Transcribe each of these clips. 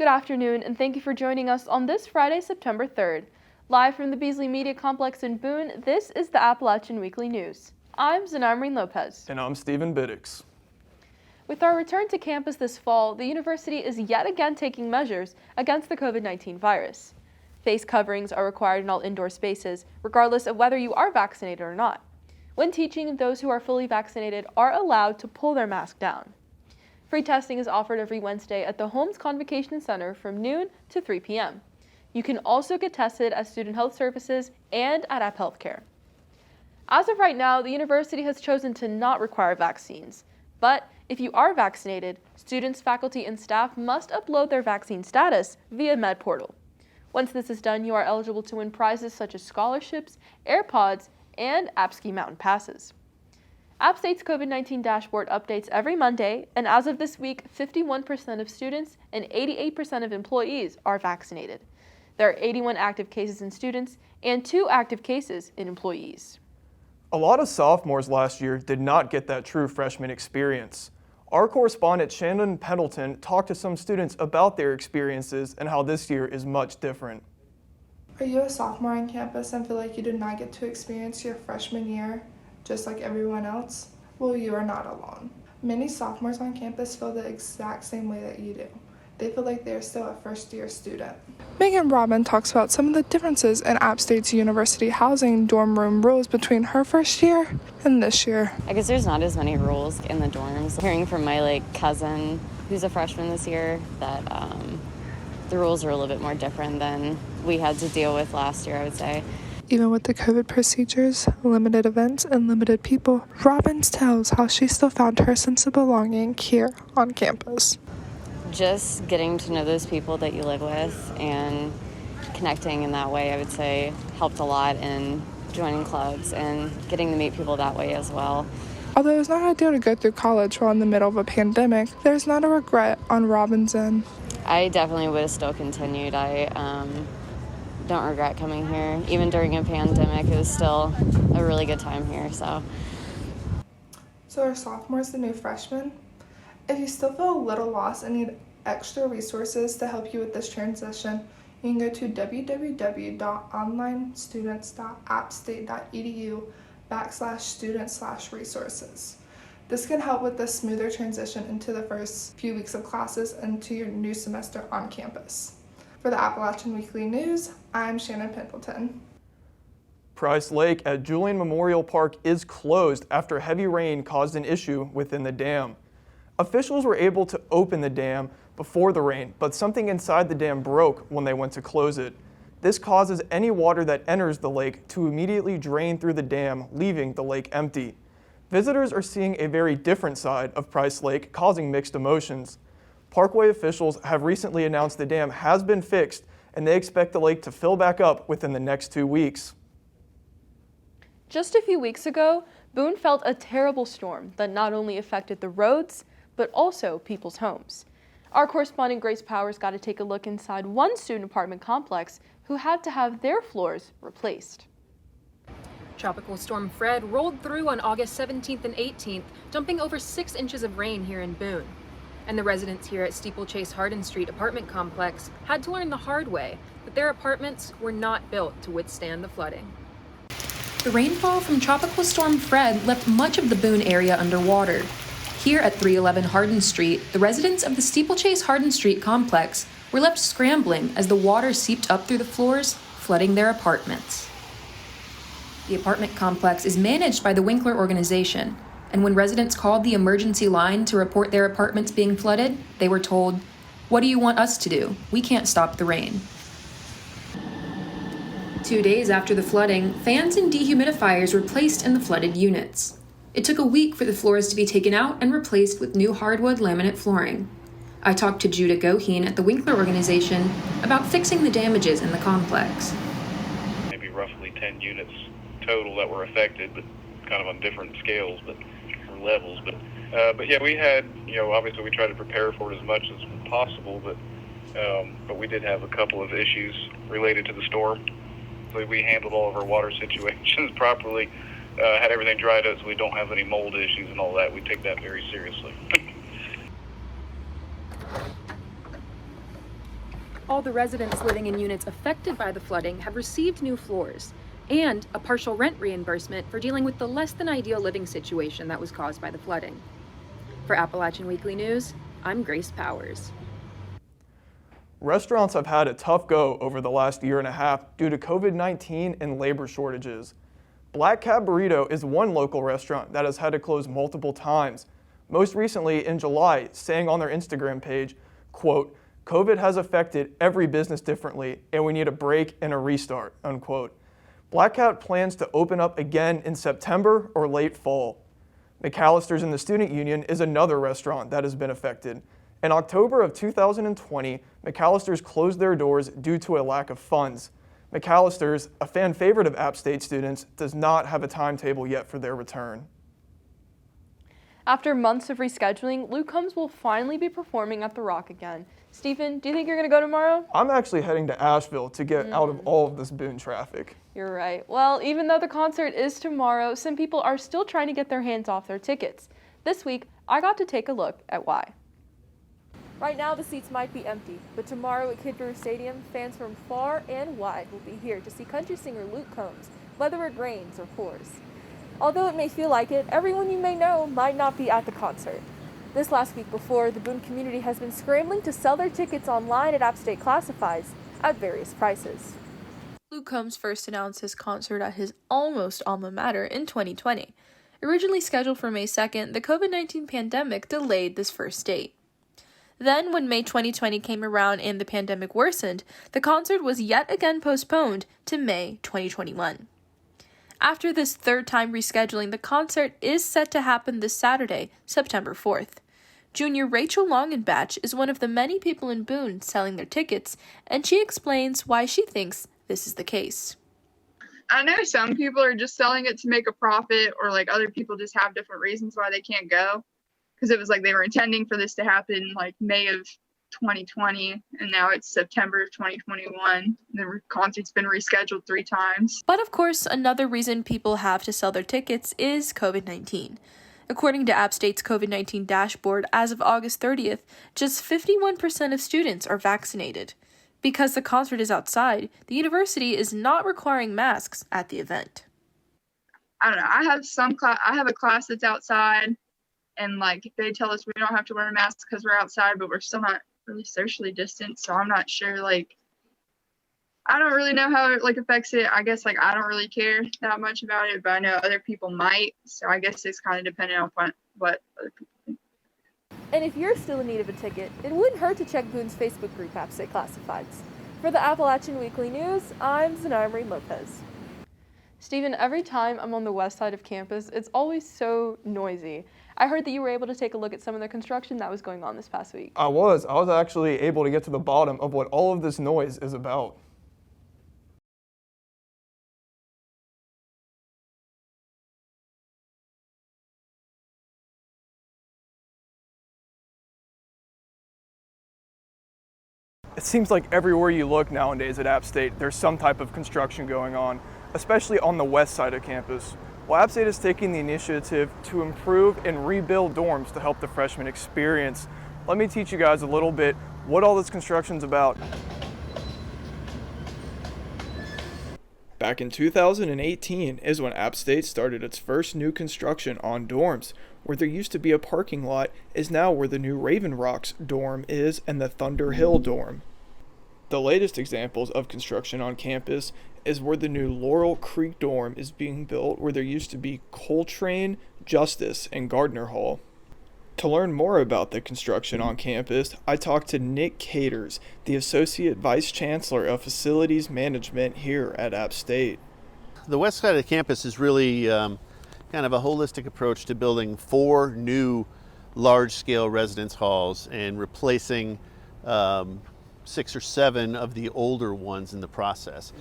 Good afternoon, and thank you for joining us on this Friday, September 3rd. Live from the Beasley Media Complex in Boone, this is the Appalachian Weekly News. I'm Xanayra Marin-Lopez. And I'm Biddix. With our return to campus this fall, the university is yet again taking measures against the COVID-19 virus. Face coverings are required in all indoor spaces, regardless of whether you are vaccinated or not. When teaching, those who are fully vaccinated are allowed to pull their mask down. Free testing is offered every Wednesday at the Holmes Convocation Center from noon to 3 p.m. You can also get tested at Student Health Services and at App Healthcare. As of right now, the university has chosen to not require vaccines. But if you are vaccinated, students, faculty, and staff must upload their vaccine status via MedPortal. Once this is done, you are eligible to win prizes such as scholarships, AirPods, and App Ski Mountain passes. App State's COVID-19 dashboard updates every Monday, and as of this week, 51% of students and 88% of employees are vaccinated. There are 81 active cases in students and 2 active cases in employees. A lot of sophomores last year did not get that true freshman experience. Our correspondent Shannon Pendleton talked to some students about their experiences and how this year is much different. Are you a sophomore on campus and feel like you did not get to experience your freshman year just like everyone else? Well, you are not alone. Many sophomores on campus feel the exact same way that you do. They feel like they're still a first-year student. Megan Robin talks about some of the differences in App State's university housing dorm room rules between her first year and this year. I guess there's not as many rules in the dorms. Hearing from my cousin who's a freshman this year that the rules are a little bit more different than we had to deal with last year, I would say. Even with the COVID procedures, limited events, and limited people, Robbins tells how she still found her sense of belonging here on campus. Just getting to know those people that you live with and connecting in that way, I would say, helped a lot in joining clubs and getting to meet people that way as well. Although it's not ideal to go through college while in the middle of a pandemic, there's not a regret on Robin's end. I definitely would have still continued. I don't regret coming here. Even during a pandemic, it was still a really good time here. So are sophomores the new freshmen? If you still feel a little lost and need extra resources to help you with this transition, you can go to www.onlinestudents.appstate.edu/student/resources. This can help with the smoother transition into the first few weeks of classes and to your new semester on campus. For the Appalachian Weekly News, I'm Shannon Pendleton. Price Lake at Julian Memorial Park is closed after heavy rain caused an issue within the dam. Officials were able to open the dam before the rain, but something inside the dam broke when they went to close it. This causes any water that enters the lake to immediately drain through the dam, leaving the lake empty. Visitors are seeing a very different side of Price Lake, causing mixed emotions. Parkway officials have recently announced the dam has been fixed, and they expect the lake to fill back up within the next 2 weeks. Just a few weeks ago, Boone felt a terrible storm that not only affected the roads, but also people's homes. Our correspondent Grace Powers got to take a look inside one student apartment complex who had to have their floors replaced. Tropical Storm Fred rolled through on August 17th and 18th, dumping over 6 inches of rain here in Boone. And the residents here at Steeplechase Hardin Street apartment complex had to learn the hard way that their apartments were not built to withstand the flooding. The rainfall from Tropical Storm Fred left much of the Boone area underwater. Here at 311 Hardin Street, the residents of the Steeplechase Hardin Street complex were left scrambling as the water seeped up through the floors, flooding their apartments. The apartment complex is managed by the Winkler organization, and when residents called the emergency line to report their apartments being flooded, they were told, "What do you want us to do? We can't stop the rain." 2 days after the flooding, fans and dehumidifiers were placed in the flooded units. It took a week for the floors to be taken out and replaced with new hardwood laminate flooring. I talked to Judah Goheen at the Winkler organization about fixing the damages in the complex. Maybe roughly 10 units total that were affected, but kind of on different scales, or levels. But yeah, we had, obviously we tried to prepare for it as much as possible, but we did have a couple of issues related to the storm. So we handled all of our water situations properly, had everything dried up so we don't have any mold issues and all that. We take that very seriously. all the residents living in units affected by the flooding have received new floors and a partial rent reimbursement for dealing with the less than ideal living situation that was caused by the flooding. For Appalachian Weekly News, I'm Grace Powers. Restaurants have had a tough go over the last year and a half due to COVID-19 and labor shortages. Black Cat Burrito is one local restaurant that has had to close multiple times. Most recently in July, saying on their Instagram page, quote, "COVID has affected every business differently and we need a break and a restart," unquote. Black Cat plans to open up again in September or late fall. McAllister's in the Student Union is another restaurant that has been affected. In October of 2020, McAllister's closed their doors due to a lack of funds. McAllister's, a fan favorite of App State students, does not have a timetable yet for their return. After months of rescheduling, Luke Combs will finally be performing at The Rock again. Stephen, do you think you're going to go tomorrow? I'm actually heading to Asheville to get out of all of this Boone traffic. You're right. Well, even though the concert is tomorrow, some people are still trying to get their hands off their tickets. This week, I got to take a look at why. Right now, the seats might be empty, but tomorrow at Kid Brewer Stadium, fans from far and wide will be here to see country singer Luke Combs, whether it rains or pours. Although it may feel like it, everyone you may know might not be at the concert. This last week before, the Boone community has been scrambling to sell their tickets online at App State Classifieds at various prices. Luke Combs first announced his concert at his almost alma mater in 2020. Originally scheduled for May 2nd, the COVID-19 pandemic delayed this first date. Then, when May 2020 came around and the pandemic worsened, the concert was yet again postponed to May 2021. After this third time rescheduling, the concert is set to happen this Saturday, September 4th. Junior Rachel Longenbach is one of the many people in Boone selling their tickets, and she explains why she thinks this is the case. I know some people are just selling it to make a profit, or like other people just have different reasons why they can't go. Because it was like they were intending for this to happen like May of 2020, and now it's September of 2021. The concert's been rescheduled 3 times. But of course, another reason people have to sell their tickets is COVID-19. According to App State's COVID-19 dashboard, as of August 30th, just 51% of students are vaccinated. Because the concert is outside, the university is not requiring masks at the event. I don't know. I have a class that's outside, and like they tell us we don't have to wear masks because we're outside, but we're still not really socially distant. So I'm not sure. Like, I don't really know how it like affects it. I guess like I don't really care that much about it, but I know other people might. So I guess it's kind of dependent on what other people think. And if you're still in need of a ticket, it wouldn't hurt to check Boone's Facebook group, App State Classifieds. For the Appalachian Weekly News, I'm Xanayra Marin-Lopez. Stephen, every time I'm on the west side of campus, it's always so noisy. I heard that you were able to take a look at some of the construction that was going on this past week. I was actually able to get to the bottom of what all of this noise is about. It seems like everywhere you look nowadays at App State, there's some type of construction going on, especially on the west side of campus. Well, App State is taking the initiative to improve and rebuild dorms to help the freshmen experience. Let me teach you guys a little bit what all this construction's about. Back in 2018 is when App State started its first new construction on dorms. Where there used to be a parking lot is now where the new Raven Rocks dorm is and the Thunder Hill dorm. The latest examples of construction on campus is where the new Laurel Creek dorm is being built, where there used to be Coltrane, Justice, and Gardner Hall. To learn more about the construction on campus, I talked to Nick Caters, the Associate Vice Chancellor of Facilities Management here at App State. The west side of campus is really kind of a holistic approach to building 4 new large-scale residence halls and replacing 6 or 7 of the older ones in the process.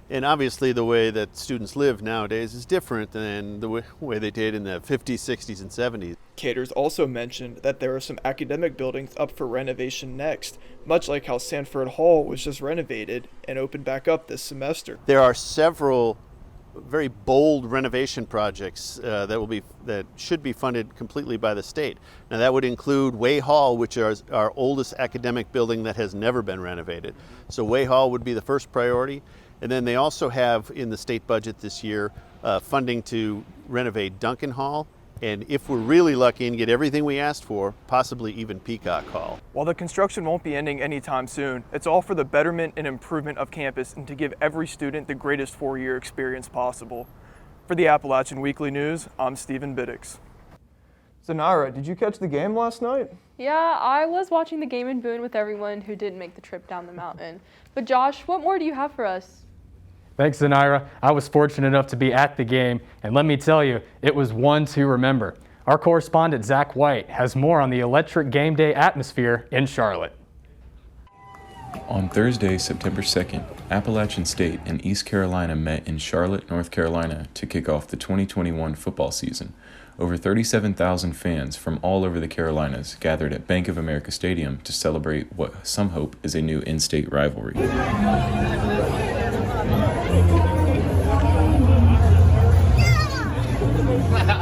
And obviously the way that students live nowadays is different than the way they did in the 50s, 60s, and 70s. Caters also mentioned that there are some academic buildings up for renovation next, much like how Sanford Hall was just renovated and opened back up this semester. There are several very bold renovation projects that should be funded completely by the state. Now that would include Way Hall, which is our oldest academic building that has never been renovated. So Way Hall would be the first priority. And then they also have in the state budget this year funding to renovate Duncan Hall, and if we're really lucky and get everything we asked for, possibly even Peacock Hall. While the construction won't be ending anytime soon, it's all for the betterment and improvement of campus and to give every student the greatest four-year experience possible. For the Appalachian Weekly News, I'm Stephen Biddix. Xanayra, did you catch the game last night? Yeah, I was watching the game in Boone with everyone who didn't make the trip down the mountain. But Josh, what more do you have for us? Thanks, Xanayra. I was fortunate enough to be at the game, and let me tell you, it was one to remember. Our correspondent, Zach White, has more on the electric game day atmosphere in Charlotte. On Thursday, September 2nd, Appalachian State and East Carolina met in Charlotte, North Carolina to kick off the 2021 football season. Over 37,000 fans from all over the Carolinas gathered at Bank of America Stadium to celebrate what some hope is a new in-state rivalry.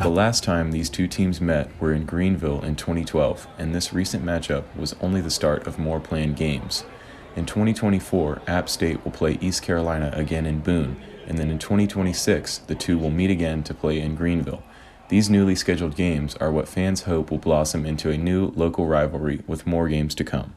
The last time these two teams met were in Greenville in 2012, and this recent matchup was only the start of more planned games. In 2024, App State will play East Carolina again in Boone, and then in 2026, the two will meet again to play in Greenville. These newly scheduled games are what fans hope will blossom into a new local rivalry with more games to come.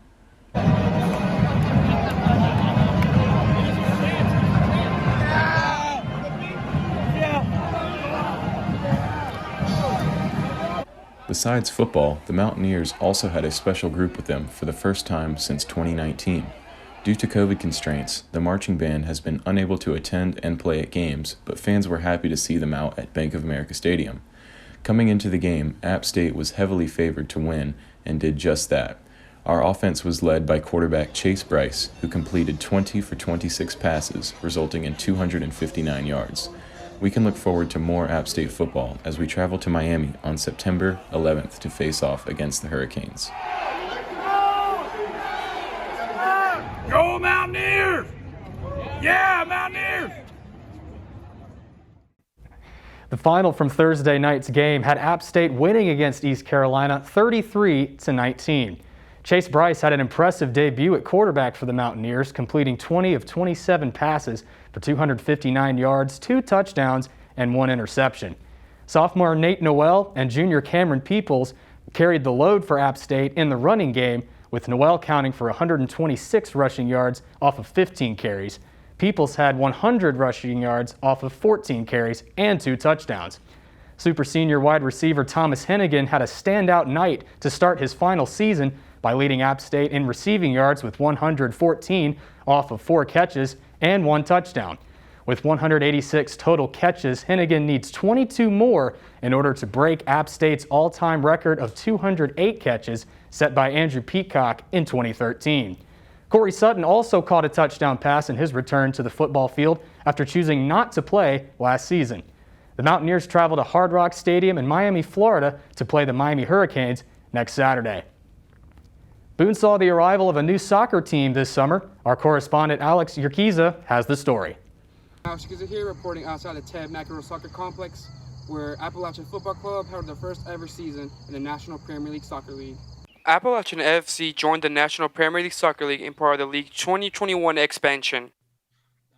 Besides football, the Mountaineers also had a special group with them for the first time since 2019. Due to COVID constraints, the marching band has been unable to attend and play at games, but fans were happy to see them out at Bank of America Stadium. Coming into the game, App State was heavily favored to win and did just that. Our offense was led by quarterback Chase Bryce, who completed 20 for 26 passes, resulting in 259 yards. We can look forward to more App State football as we travel to Miami on September 11th to face off against the Hurricanes. Go Mountaineers! Yeah, Mountaineers! The final from Thursday night's game had App State winning against East Carolina 33-19. Chase Bryce had an impressive debut at quarterback for the Mountaineers, completing 20 of 27 passes for 259 yards, 2 touchdowns, and 1 interception. Sophomore Nate Noel and junior Cameron Peoples carried the load for App State in the running game, with Noel counting for 126 rushing yards off of 15 carries. Peoples had 100 rushing yards off of 14 carries and 2 touchdowns. Super senior wide receiver Thomas Hennigan had a standout night to start his final season by leading App State in receiving yards with 114 off of 4 catches and 1 touchdown. With 186 total catches, Hennigan needs 22 more in order to break App State's all-time record of 208 catches set by Andrew Peacock in 2013. Corey Sutton also caught a touchdown pass in his return to the football field after choosing not to play last season. The Mountaineers travel to Hard Rock Stadium in Miami, Florida to play the Miami Hurricanes next Saturday. Boone saw the arrival of a new soccer team this summer. Our correspondent Alex Urquiza has the story. Alex Urquiza here reporting outside the Ted McEnroe Soccer Complex, where Appalachian Football Club held their first ever season in the National Premier League Soccer League. Appalachian FC joined the National Premier League Soccer League in part of the League 2021 expansion.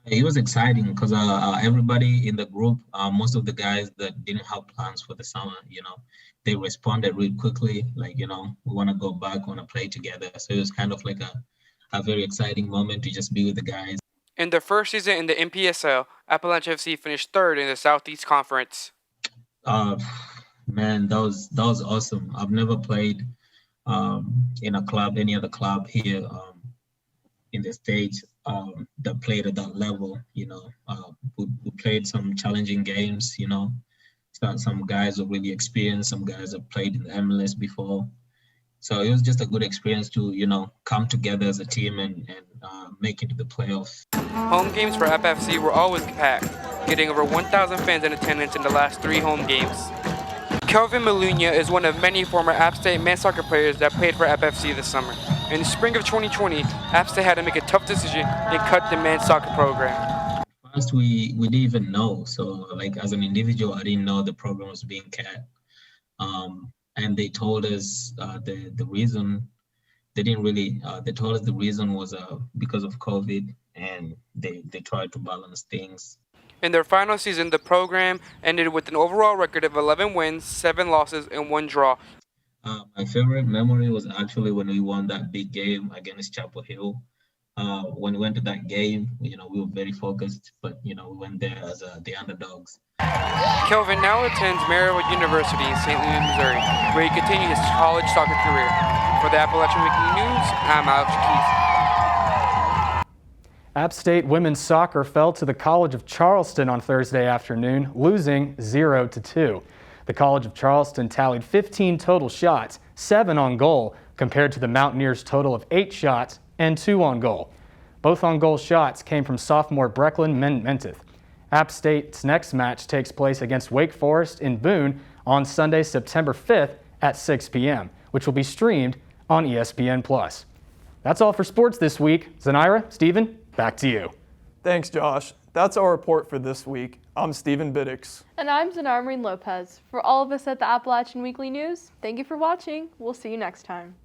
It was exciting because everybody in the group, most of the guys that didn't have plans for the summer, they responded really quickly, we want to go back, want to play together. So it was kind of like a very exciting moment to just be with the guys. In their first season in the NPSL, Appalachian FC finished 3rd in the Southeast Conference. Man, that was awesome. I've never played in a club, any other club here in the States that played at that level. We played some challenging games, some guys are really experienced, some guys have played in the MLS before. So it was just a good experience to, come together as a team and make it to the playoffs. Home games for App FC were always packed, getting over 1,000 fans in attendance in the last 3 home games. Kelvin Malunia is one of many former App State men's soccer players that played for App FC this summer. In the spring of 2020, App State had to make a tough decision and cut the men's soccer program. First, we didn't even know. So, like, as an individual, I didn't know the program was being cut. And they told us the reason. They didn't really. They told us the reason was because of COVID, and they tried to balance things. In their final season, the program ended with an overall record of 11 wins, 7 losses, and 1 draw. My favorite memory was actually when we won that big game against Chapel Hill. When we went to that game, we were very focused, but we went there as the underdogs. Kelvin now attends Marywood University in St. Louis, Missouri, where he continued his college soccer career. For the Appalachian Weekly News, I'm Alex Keith. App State women's soccer fell to the College of Charleston on Thursday afternoon, losing 0-2. The College of Charleston tallied 15 total shots, 7 on goal, compared to the Mountaineers' total of 8 shots and 2 on goal. Both on-goal shots came from sophomore Brecklin Mentith. App State's next match takes place against Wake Forest in Boone on Sunday, September 5th at 6 p.m., which will be streamed on ESPN+. That's all for sports this week. Xanayra, Stephen, back to you. Thanks, Josh. That's our report for this week. I'm Stephen Biddix. And I'm Xanayra Marin-Lopez. For all of us at the Appalachian Weekly News, thank you for watching. We'll see you next time.